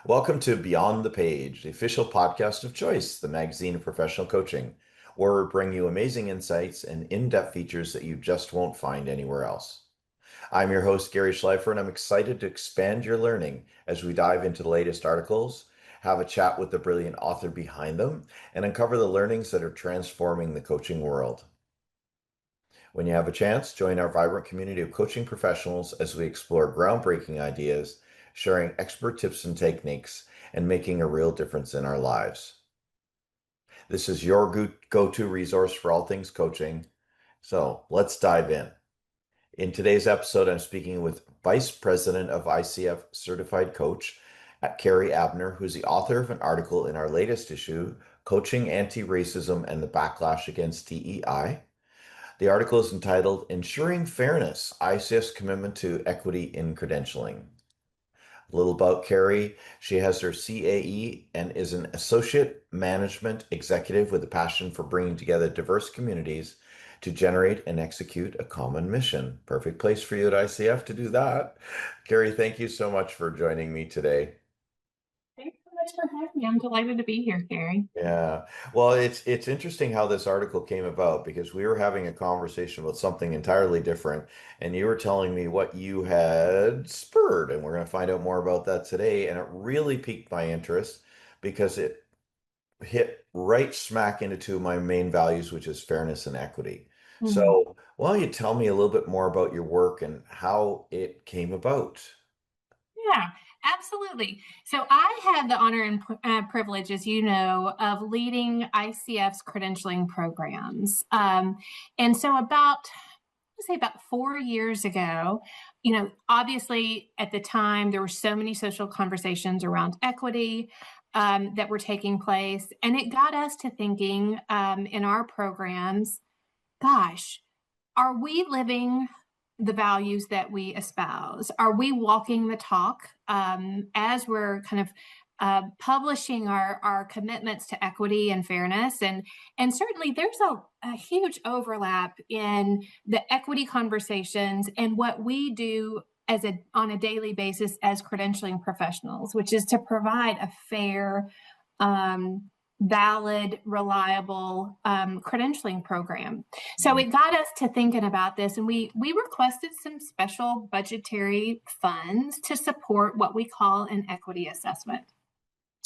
Welcome to Beyond the Page, the official podcast of Choice, the magazine of professional coaching, where we bring you amazing insights and in-depth features that you just won't find anywhere else. I'm your host, Gary Schleifer, and I'm excited to expand your learning as we dive into the latest articles, have a chat with the brilliant author behind them, and uncover the learnings that are transforming the coaching world. When you have a chance, join our vibrant community of coaching professionals as we explore groundbreaking ideas, sharing expert tips and techniques, and making a real difference in our lives. This is your go-to resource for all things coaching. So let's dive in. In today's episode, I'm speaking with Vice President of ICF Certified Coach at Carrie Abner, who's the author of an article in our latest issue, Coaching Anti-Racism and the Backlash Against DEI. The article is entitled Ensuring Fairness, ICF's Commitment to Equity in Credentialing. A little about Carrie. She has her CAE and is an associate management executive with a passion for bringing together diverse communities to generate and execute a common mission. Perfect place for you at ICF to do that. Carrie, thank you so much for joining me today. Thanks so much for having me. I'm delighted to be here, Carrie. Yeah. Well, it's interesting how this article came about because we were having a conversation about something entirely different, and you were telling me what you had spurred, and we're going to find out more about that today. And it really piqued my interest because it hit right smack into two of my main values, which is fairness and equity. Mhm. So, why don't you tell me a little bit more about your work and how it came about? Yeah, absolutely. So I had the honor and privilege, as you know, of leading ICF's credentialing programs. And so about 4 years ago, obviously at the time there were so many social conversations around equity that were taking place, and it got us to thinking in our programs, gosh, are we living the values that we espouse? Are we walking the talk as we're kind of publishing our commitments to equity and fairness? And certainly there's a huge overlap in the equity conversations and what we do on a daily basis as credentialing professionals, which is to provide a fair, um, valid, reliable credentialing program. So it got us to thinking about this, and we requested some special budgetary funds to support what we call an equity assessment.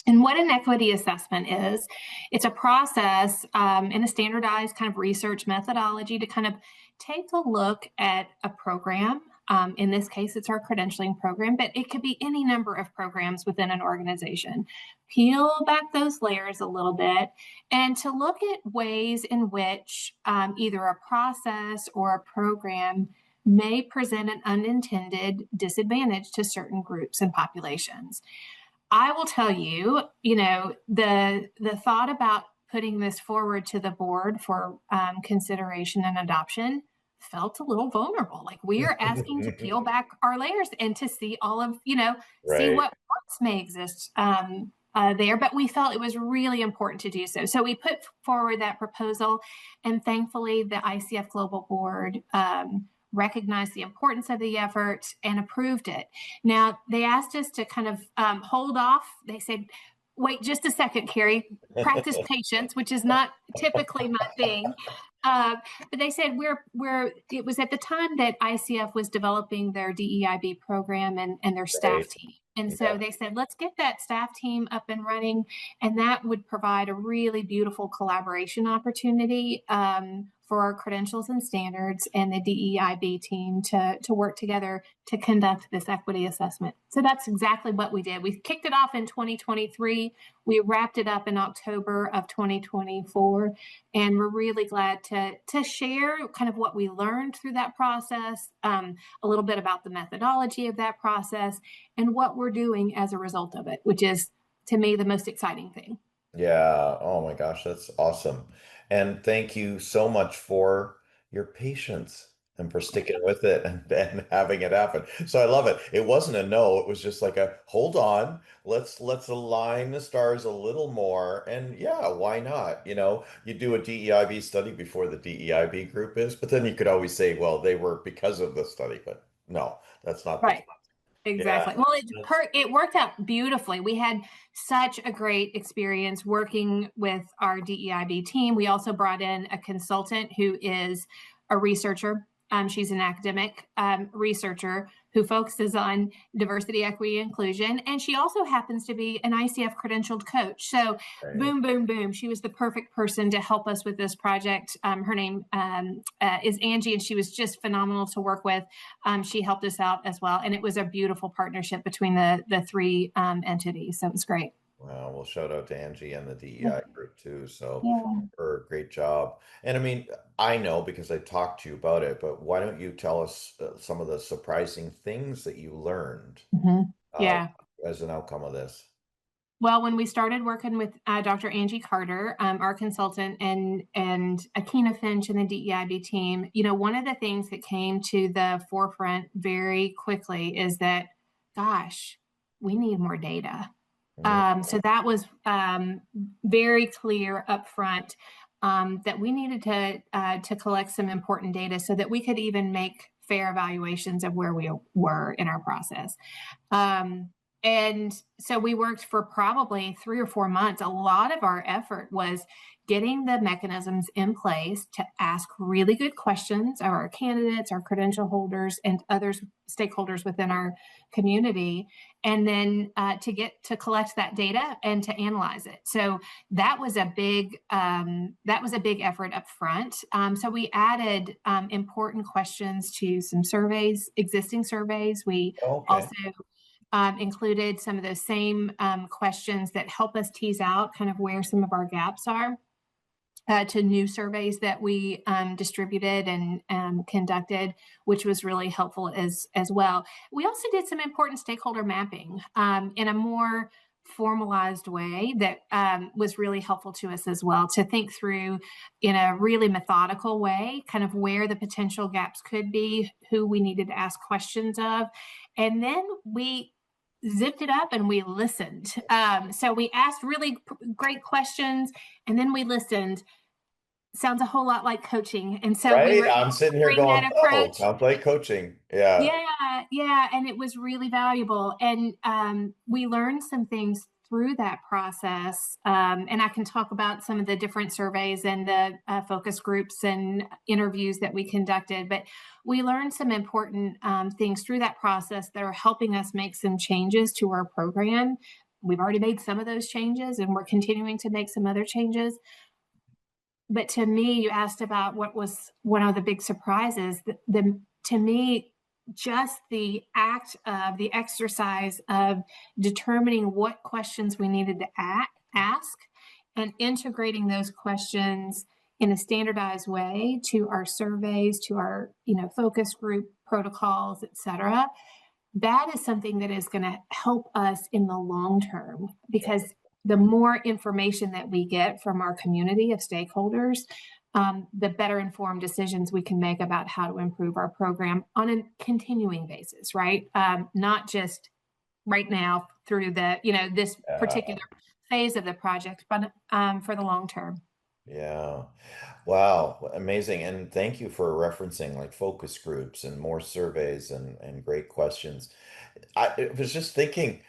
And what an equity assessment is, it's a process and a standardized kind of research methodology to kind of take a look at a program. In this case, it's our credentialing program, but it could be any number of programs within an organization. Peel back those layers a little bit and to look at ways in which either a process or a program may present an unintended disadvantage to certain groups and populations. I will tell you, the thought about putting this forward to the board for consideration and adoption felt a little vulnerable. Like we are asking to peel back our layers and to see all of, see Right. what parts may exist there. But we felt it was really important to do so. So we put forward that proposal, and thankfully, the ICF Global Board recognized the importance of the effort and approved it. Now, they asked us to kind of hold off. They said, wait just a second, Carrie, practice patience, which is not typically my thing. But they said it was at the time that ICF was developing their DEIB program and their staff Right. team. And so Yeah. they said, let's get that staff team up and running. And that would provide a really beautiful collaboration opportunity for our credentials and standards and the DEIB team to work together to conduct this equity assessment. So that's exactly what we did. We kicked it off in 2023. We wrapped it up in October of 2024. And we're really glad to share kind of what we learned through that process, a little bit about the methodology of that process, and what we're doing as a result of it, which is, to me, the most exciting thing. Yeah. Oh my gosh, that's awesome. And thank you so much for your patience and for sticking with it and having it happen. So I love it. It wasn't a no, it was just like a hold on, let's align the stars a little more. And yeah, why not? You do a DEIB study before the DEIB group is, but then you could always say, well, they were because of the study, but no, that's not the Right. case. Exactly. Yeah. Well, That's it worked out beautifully. We had such a great experience working with our DEIB team. We also brought in a consultant who is a researcher. She's an academic researcher who focuses on diversity, equity, inclusion, and she also happens to be an ICF credentialed coach. So, great. boom, boom, boom. She was the perfect person to help us with this project. Her name is Angie, and she was just phenomenal to work with. She helped us out as well, and it was a beautiful partnership between the three entities. So it was great. Wow. Well, shout out to Angie and the Yeah. DEI group too. So, Yeah. for a great job. And I mean, I know because I talked to you about it, but why don't you tell us some of the surprising things that you learned Mhm. uh, Yeah. as an outcome of this? Well, when we started working with Dr. Angie Carter, our consultant, and Akina Finch and the DEIB team, one of the things that came to the forefront very quickly is that, gosh, we need more data. Mm, So that was very clear up front, that we needed to collect some important data so that we could even make fair evaluations of where we were in our process. Um, and so we worked for probably 3 or 4 months. A lot of our effort was getting the mechanisms in place to ask really good questions of our candidates, our credential holders, and other stakeholders within our community, and then to collect that data and to analyze it. So that was a big effort up front. So we added important questions to some surveys, existing surveys. We okay. also included some of those same questions that help us tease out kind of where some of our gaps are, to new surveys that we distributed and conducted, which was really helpful as well. We also did some important stakeholder mapping in a more formalized way that was really helpful to us as well, to think through in a really methodical way kind of where the potential gaps could be, who we needed to ask questions of, and then we zipped it up and we listened. So we asked really great questions, and then we listened. Sounds a whole lot like coaching. And so we Right? were I'm able to sitting here bring going, that oh, approach. sounds like coaching. Yeah. Yeah. And it was really valuable. And we learned some things through that process. And I can talk about some of the different surveys and the focus groups and interviews that we conducted. But we learned some important things through that process that are helping us make some changes to our program. We've already made some of those changes, and we're continuing to make some other changes. But to me, you asked about what was one of the big surprises. To me, just the act of the exercise of determining what questions we needed to ask and integrating those questions in a standardized way to our surveys, to our focus group protocols, et cetera. That is something that is going to help us in the long term, because the more information that we get from our community of stakeholders, the better informed decisions we can make about how to improve our program on a continuing basis, right? Not just right now through this Yeah. particular phase of the project, but for the long term. Yeah. Wow. Amazing. And thank you for referencing like focus groups and more surveys and great questions. I was just thinking,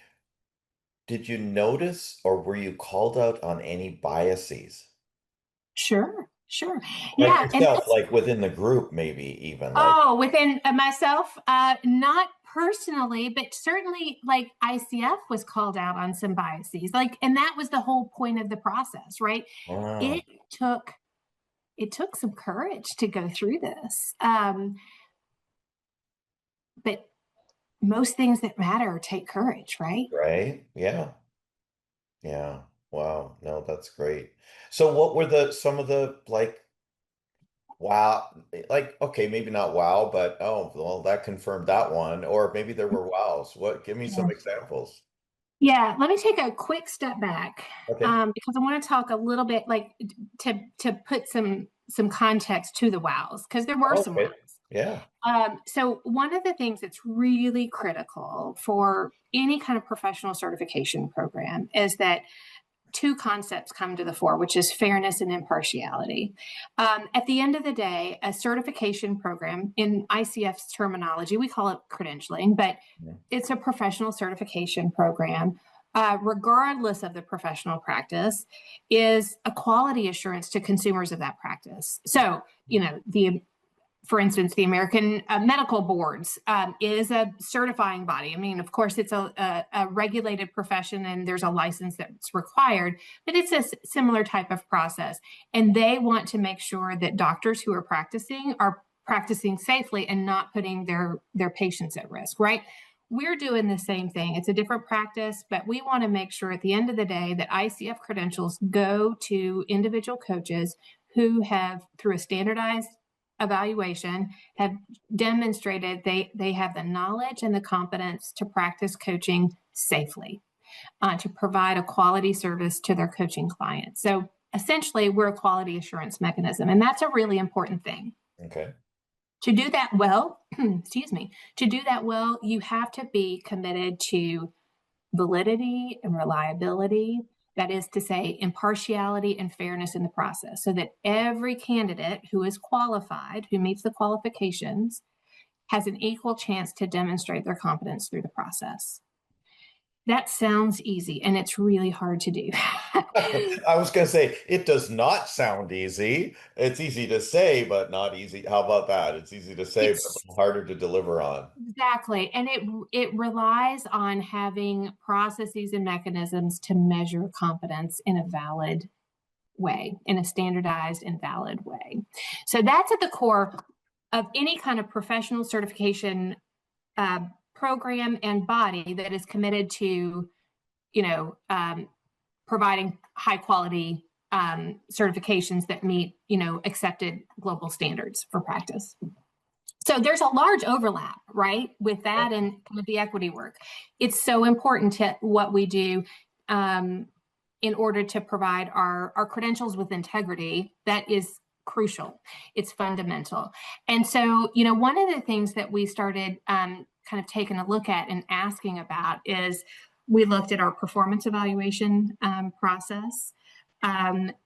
did you notice or were you called out on any biases? Sure, sure. Like Yeah. And yourself, like within the group, maybe even like, oh, within myself, not personally, but certainly like ICF was called out on some biases. And that was the whole point of the process, right? wow, It took it took some courage to go through this. But most things that matter take courage, right? right? Yeah. Yeah. Wow. No, that's great. So what were some of the like wow, like okay, maybe not wow, but oh, well, that confirmed that one, or maybe there were wows. What, give me some Yeah. examples. Yeah, let me take a quick step back, Okay. because I want to talk a little bit like to put some context to the wows, because there were some Okay. wows. Yeah. So one of the things that's really critical for any kind of professional certification program is that two concepts come to the fore, which is fairness and impartiality. At the end of the day, a certification program, in ICF's terminology, we call it credentialing, but it's a professional certification program, regardless of the professional practice, is a quality assurance to consumers of that practice. So, for instance, the American Medical Boards is a certifying body. I mean, of course, it's a regulated profession and there's a license that's required, but it's a similar type of process. And they want to make sure that doctors who are practicing safely and not putting their patients at risk, right? We're doing the same thing. It's a different practice, but we want to make sure at the end of the day that ICF credentials go to individual coaches who have, through a standardized evaluation, have demonstrated they have the knowledge and the competence to practice coaching safely, to provide a quality service to their coaching clients. So essentially, we're a quality assurance mechanism, and that's a really important thing. Okay. To do that well, you have to be committed to validity and reliability. That is to say, impartiality and fairness in the process, so that every candidate who is qualified, who meets the qualifications, has an equal chance to demonstrate their competence through the process. That sounds easy, and it's really hard to do. I was going to say, it does not sound easy. It's easy to say, but not easy. How about that? It's easy to say, but a little harder to deliver on. Exactly. And it relies on having processes and mechanisms to measure competence in a valid way, in a standardized and valid way. So that's at the core of any kind of professional certification program and body that is committed to, providing high quality certifications that meet, accepted global standards for practice. So there's a large overlap, right, with that and with the equity work. It's so important to what we do in order to provide our credentials with integrity. That is crucial. It's fundamental. And so, one of the things that we started kind of taking a look at and asking about is we looked at our performance evaluation process.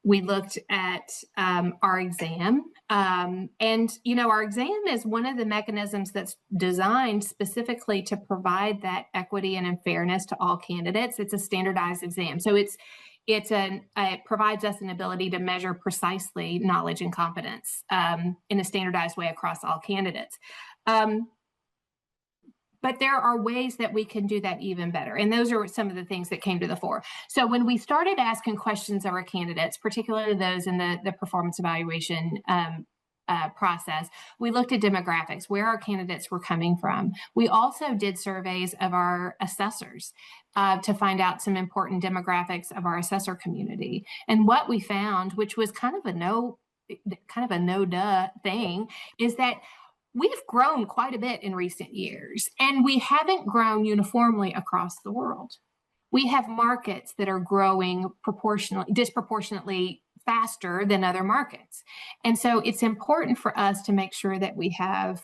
We looked at our exam. And, our exam is one of the mechanisms that's designed specifically to provide that equity and fairness to all candidates. It's a standardized exam. So it provides us an ability to measure precisely knowledge and competence in a standardized way across all candidates. But there are ways that we can do that even better. And those are some of the things that came to the fore. So when we started asking questions of our candidates, particularly those in the performance evaluation process, we looked at demographics, where our candidates were coming from. We also did surveys of our assessors to find out some important demographics of our assessor community. And what we found, which was kind of a no-duh thing, is that we've grown quite a bit in recent years, and we haven't grown uniformly across the world. We have markets that are growing disproportionately faster than other markets. And so it's important for us to make sure that we have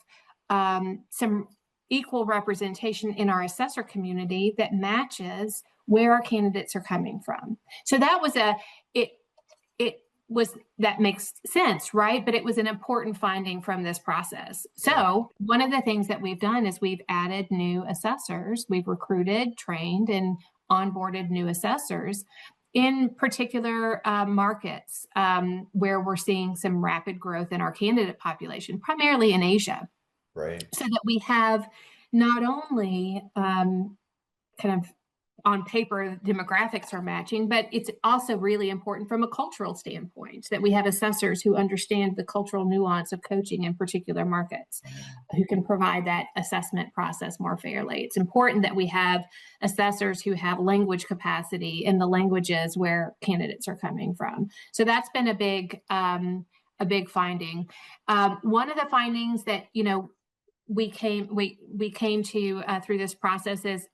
some equal representation in our assessor community that matches where our candidates are coming from. So that was that makes sense, right? But it was an important finding from this process. So one of the things that we've done is we've added new assessors. We've recruited, trained, and onboarded new assessors in particular markets where we're seeing some rapid growth in our candidate population, primarily in Asia. Right. So that we have not only kind of on paper demographics are matching, but it's also really important from a cultural standpoint that we have assessors who understand the cultural nuance of coaching in particular markets, who can provide that assessment process more fairly. It's important that we have assessors who have language capacity in the languages where candidates are coming from. So that's been a big finding. One of the findings that we came to through this process is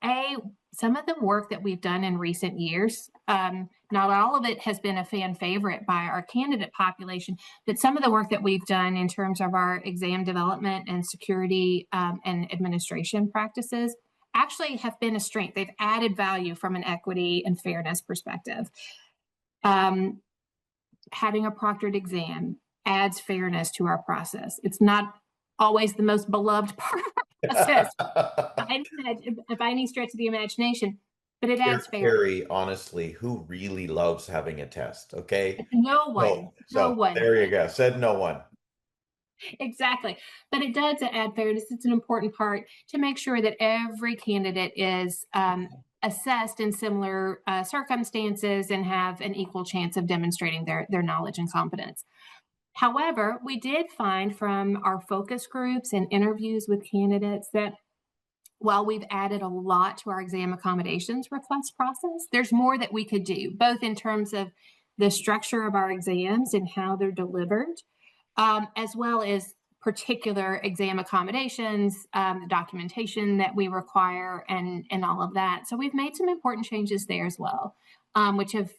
some of the work that we've done in recent years, not all of it has been a fan favorite by our candidate population, but some of the work that we've done in terms of our exam development and security and administration practices actually have been a strength. They've added value from an equity and fairness perspective. Um, Having a proctored exam adds fairness to our process. It's not always the most beloved part of our process by any stretch of the imagination, but it adds fairness. Carrie, honestly, who really loves having a test? Okay. No one, no So one. there you go. Said no one. Exactly. But it does add fairness. It's an important part to make sure that every candidate is assessed in similar circumstances and have an equal chance of demonstrating their knowledge and competence. However, we did find from our focus groups and interviews with candidates that while we've added a lot to our exam accommodations request process, there's more that we could do, both in terms of the structure of our exams and how they're delivered, as well as particular exam accommodations, the documentation that we require, and all of that. So we've made some important changes there as well, which have,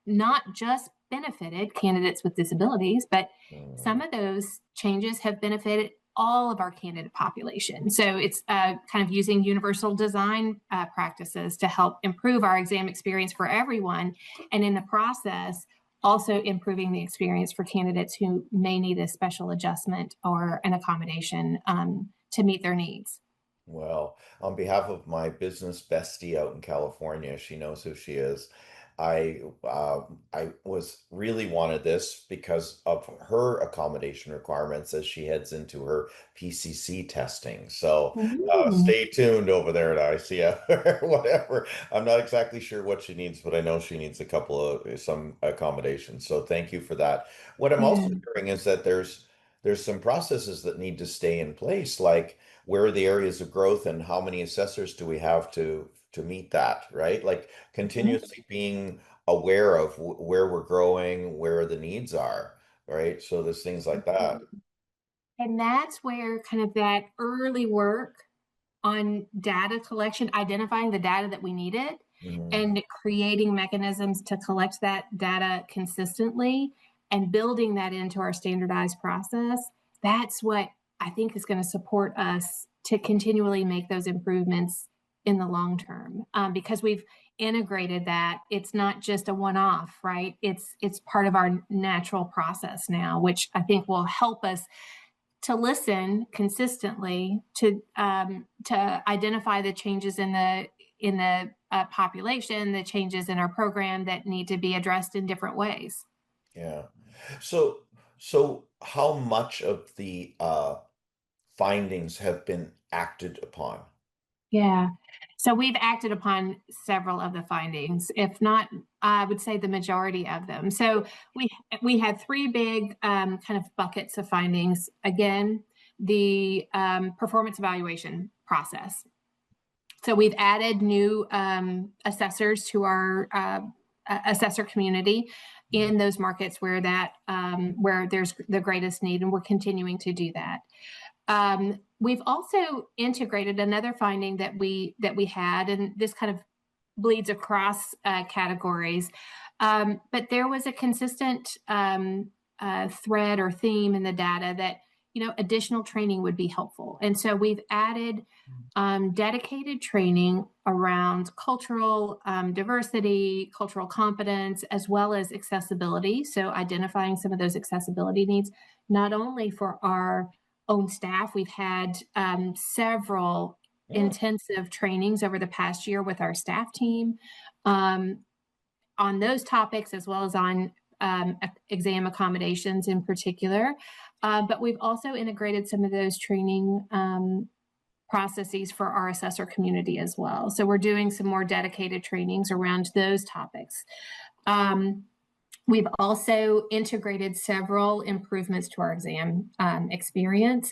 not just benefited candidates with disabilities, but some of those changes have benefited all of our candidate population. So it's kind of using universal design practices to help improve our exam experience for everyone. And in the process, also improving the experience for candidates who may need a special adjustment or an accommodation to meet their needs. Well, on behalf of my business bestie out in California, she knows who she is. I was really wanted this because of her accommodation requirements as she heads into her PCC testing. So Mm. stay tuned over there at ICF or whatever. I'm not exactly sure what she needs, but I know she needs a couple of some accommodations. So thank you for that. What I'm Yeah. also hearing is that there's some processes that need to stay in place, like where are the areas of growth and how many assessors do we have to meet that, right? Like continuously being aware of where we're growing, where the needs are, right? So there's things like that. And that's where kind of that early work on data collection, identifying the data that we needed, Mhm. and creating mechanisms to collect that data consistently and building that into our standardized process. That's what I think is going to support us to continually make those improvements in the long term, because we've integrated that. It's not just a one-off, right? It's part of our natural process now, which I think will help us to listen consistently to identify the changes in the population, the changes in our program that need to be addressed in different ways. Yeah. So so how much of the findings have been acted upon? Yeah. So we've acted upon several of the findings, if not, I would say the majority of them. So we we had three big kind of buckets of findings. Again, the performance evaluation process. So we've added new assessors to our assessor community in those markets where where there's the greatest need, and we're continuing to do that. We've also integrated another finding that we had, and this kind of bleeds across categories. But there was a consistent thread or theme in the data that additional training would be helpful, and so we've added dedicated training around cultural diversity, cultural competence, as well as accessibility. So identifying some of those accessibility needs, not only for our own staff. We've had several Mm, intensive trainings over the past year with our staff team um, on those topics, as well as on exam accommodations in particular. But we've also integrated some of those training processes for our assessor community as well. So we're doing some more dedicated trainings around those topics. Um, We've also integrated several improvements to our exam experience.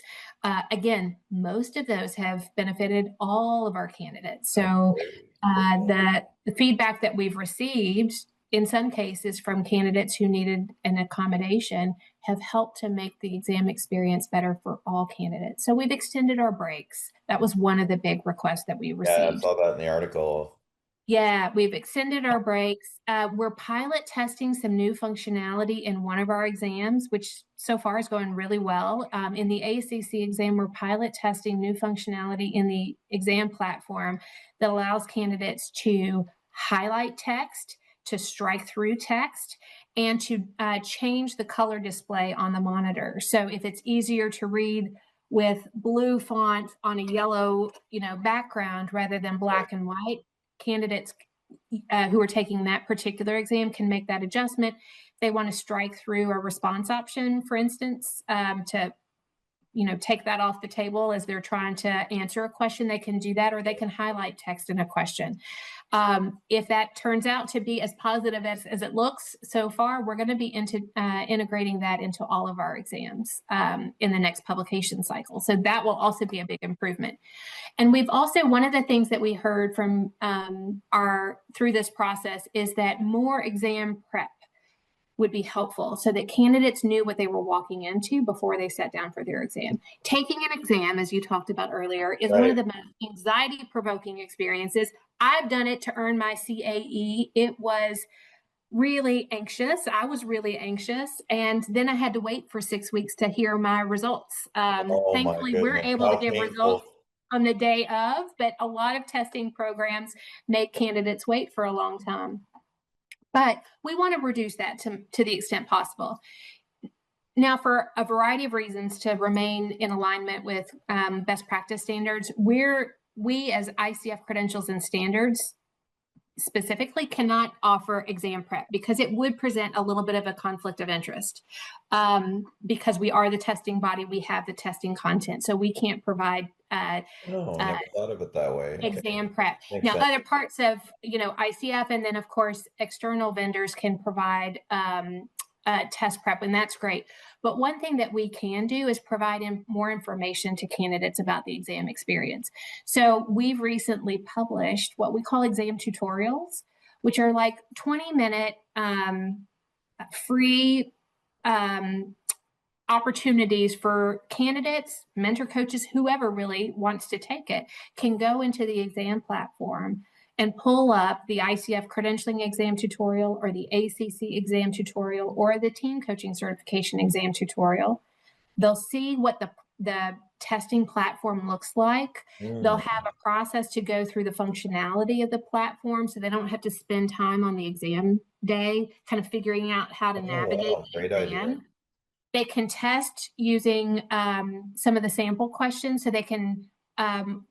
Again, most of those have benefited all of our candidates. that's So great. the feedback that we've received in some cases from candidates who needed an accommodation have helped to make the exam experience better for all candidates. So we've extended our breaks. That was one of the big requests that we Yeah, I received. saw that in the article. Yeah, we've extended our breaks. We're pilot testing some new functionality in one of our exams, which so far is going really well. In the ACC exam, we're pilot testing new functionality in the exam platform that allows candidates to highlight text to strike through text and to change the color display on the monitor. So if it's easier to read with blue font on a yellow, background rather than black and white, candidates who are taking that particular exam can make that adjustment. If they want to strike through a response option, for instance, to take that off the table as they're trying to answer a question, they can do that, or they can highlight text in a question. If that turns out to be as positive as it looks so far, we're going to be integrating that into all of our exams in the next publication cycle. So that will also be a big improvement. And we've also, one of the things that we heard from through this process is that more exam prep would be helpful so that candidates knew what they were walking into before they sat down for their exam. Taking an exam, as you talked about earlier, is one of the most anxiety-provoking experiences. I've done it to earn my CAE. It was really anxious. I was really anxious. And then I had to wait for 6 weeks to hear my results. Thankfully, we're able to give results on the day of, but a lot of testing programs make candidates wait for a long time. But we want to reduce that to the extent possible. Now, for a variety of reasons to remain in alignment with best practice standards, we as ICF Credentials and Standards specifically cannot offer exam prep because it would present a little bit of a conflict of interest because we are the testing body, we have the testing content, so we can't provide never thought of it that way. Exam prep. Now, other parts of ICF and then of course external vendors can provide test prep, and that's great. But one thing that we can do is provide more information to candidates about the exam experience. So we've recently published what we call exam tutorials, which are like 20-minute free opportunities for candidates, mentor coaches, whoever really wants to take it, can go into the exam platform and pull up the ICF credentialing exam tutorial or the ACC exam tutorial or the team coaching certification exam tutorial. They'll see what the testing platform looks like. They'll have a process to go through the functionality of the platform so they don't have to spend time on the exam day kind of figuring out how to navigate the exam. Idea. They can test using some of the sample questions, so they can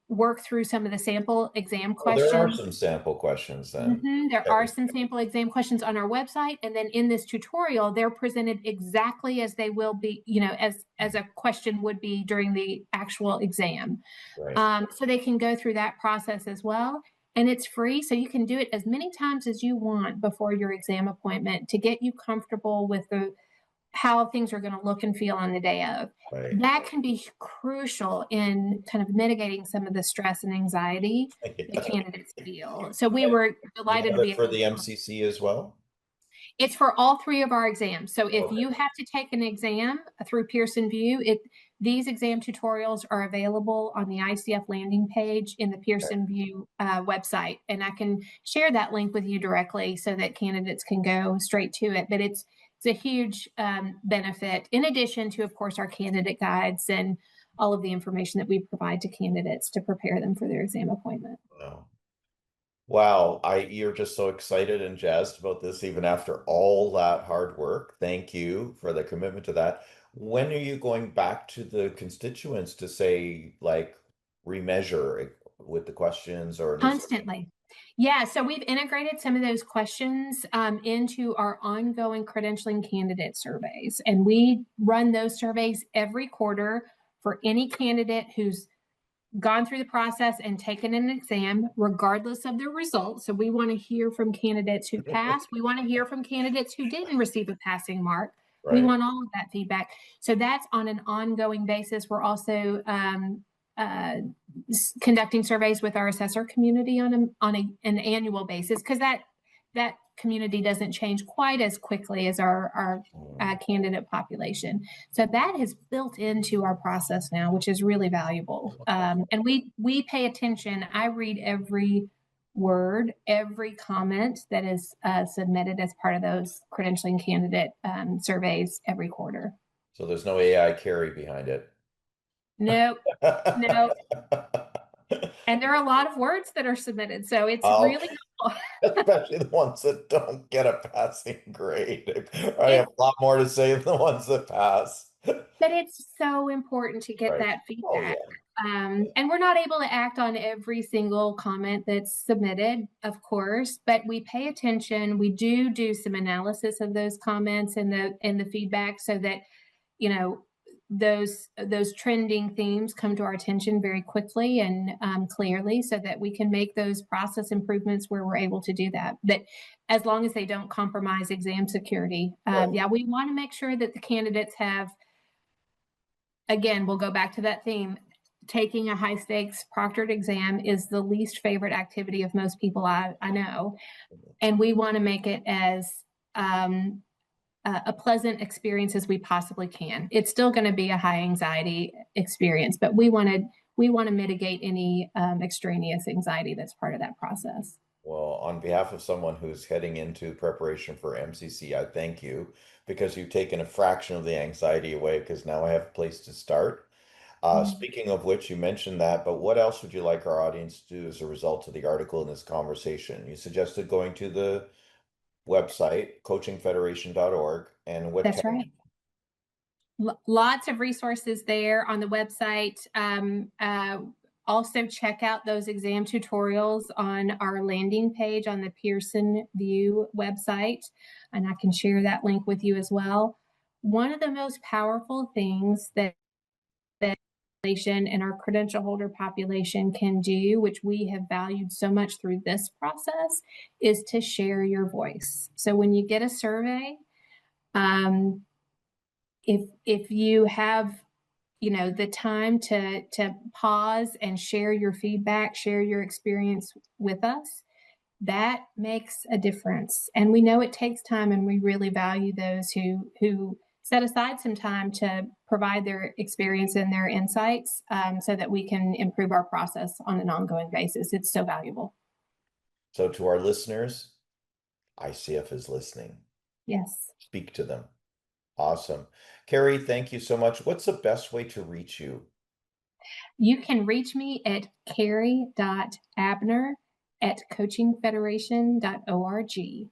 work through some of the sample exam questions. There are some sample questions then. There are some sample exam questions on our website, and then in this tutorial, they're presented exactly as they will be, as a question would be during the actual exam. Right. So they can go through that process as well. And it's free, so you can do it as many times as you want before your exam appointment to get you comfortable with how things are going to look and feel on the day of. Right. That can be crucial in kind of mitigating some of the stress and anxiety that candidates feel. So we were delighted to be for the MCC as well. It's for all three of our exams. So if you have to take an exam through Pearson VUE, these exam tutorials are available on the ICF landing page in the Pearson VUE website. And I can share that link with you directly so that candidates can go straight to it. But it's a huge benefit, in addition to, of course, our candidate guides and all of the information that we provide to candidates to prepare them for their exam appointment. Wow. You're just so excited and jazzed about this, even after all that hard work. Thank you for the commitment to that. When are you going back to the constituents to say, like, remeasure with the questions or constantly? Yeah, so we've integrated some of those questions into our ongoing credentialing candidate surveys, and we run those surveys every quarter for any candidate who's gone through the process and taken an exam, regardless of their results. So we want to hear from candidates who passed. We want to hear from candidates who didn't receive a passing mark. Right. We want all of that feedback. So that's on an ongoing basis. We're also conducting surveys with our assessor community on an annual basis, because that community doesn't change quite as quickly as our candidate population. So that is built into our process now, which is really valuable. And we pay attention. I read every word, every comment that is submitted as part of those credentialing candidate surveys every quarter. So there's no AI Carrie behind it. No. And there are a lot of words that are submitted, so it's really Okay. helpful. Especially the ones that don't get a passing grade. I have It's a lot more to say than the ones that pass. But it's so important to get Right. that Oh, feedback. yeah. And we're not able to act on every single comment that's submitted, of course, but we pay attention. We do some analysis of those comments and the feedback so that, you know, those trending themes come to our attention very quickly and clearly so that we can make those process improvements where we're able to do that. But as long as they don't compromise exam security, Right. yeah, we want to make sure that the candidates have, again, we'll go back to that theme. Taking a high stakes proctored exam is the least favorite activity of most people I know. And we want to make it as a pleasant experience as we possibly can. It's still going to be a high anxiety experience, but we want to mitigate any extraneous anxiety that's part of that process. Well, on behalf of someone who's heading into preparation for MCC, I thank you because you've taken a fraction of the anxiety away because now I have a place to start. Mm. Speaking of which, you mentioned that, but what else would you like our audience to do as a result of the article in this conversation? You suggested going to the website, coachingfederation.org, and what That's can right. Lots of resources there on the website. Also, check out those exam tutorials on our landing page on the Pearson VUE website, and I can share that link with you as well. One of the most powerful things that and our credential holder population can do, which we have valued so much through this process, is to share your voice. So when you get a survey, um, if you have, you know, the time to pause and share your feedback, share your experience with us, that makes a difference. And we know it takes time, and we really value those who set aside some time to provide their experience and their insights, so that we can improve our process on an ongoing basis. It's so valuable. So to our listeners, ICF is listening. Yes. Speak to them. Awesome. Carrie, thank you so much. What's the best way to reach you? You can reach me at carrie.abner@coachingfederation.org.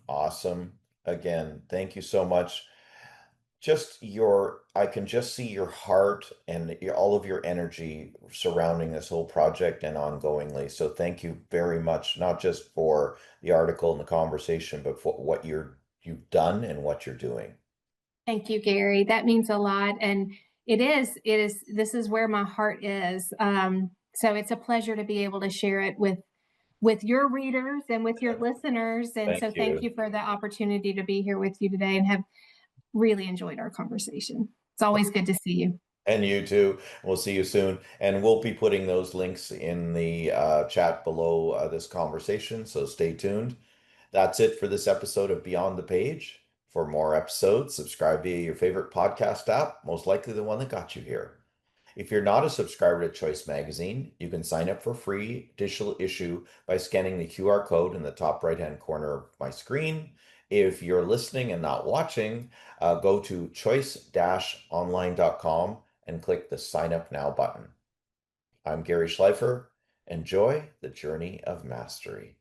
Awesome. Again, thank you so much. I can just see your heart and all of your energy surrounding this whole project and ongoingly. So thank you very much, not just for the article and the conversation, but for what you've done and what you're doing. Thank you, Gary. That means a lot. And this is where my heart is. So it's a pleasure to be able to share it with your readers and with your listeners. And so Thank thank you. you for the opportunity to be here with you today and have really enjoyed our conversation. It's always good to see you. And you too. We'll see you soon. And we'll be putting those links in the chat below this conversation. So stay tuned. That's it for this episode of Beyond the Page. For more episodes, subscribe via your favorite podcast app, most likely the one that got you here. If you're not a subscriber to Choice Magazine, you can sign up for free digital issue by scanning the QR code in the top right-hand corner of my screen. If you're listening and not watching, go to choice-online.com and click the Sign Up Now button. I'm Gary Schleifer. Enjoy the journey of mastery.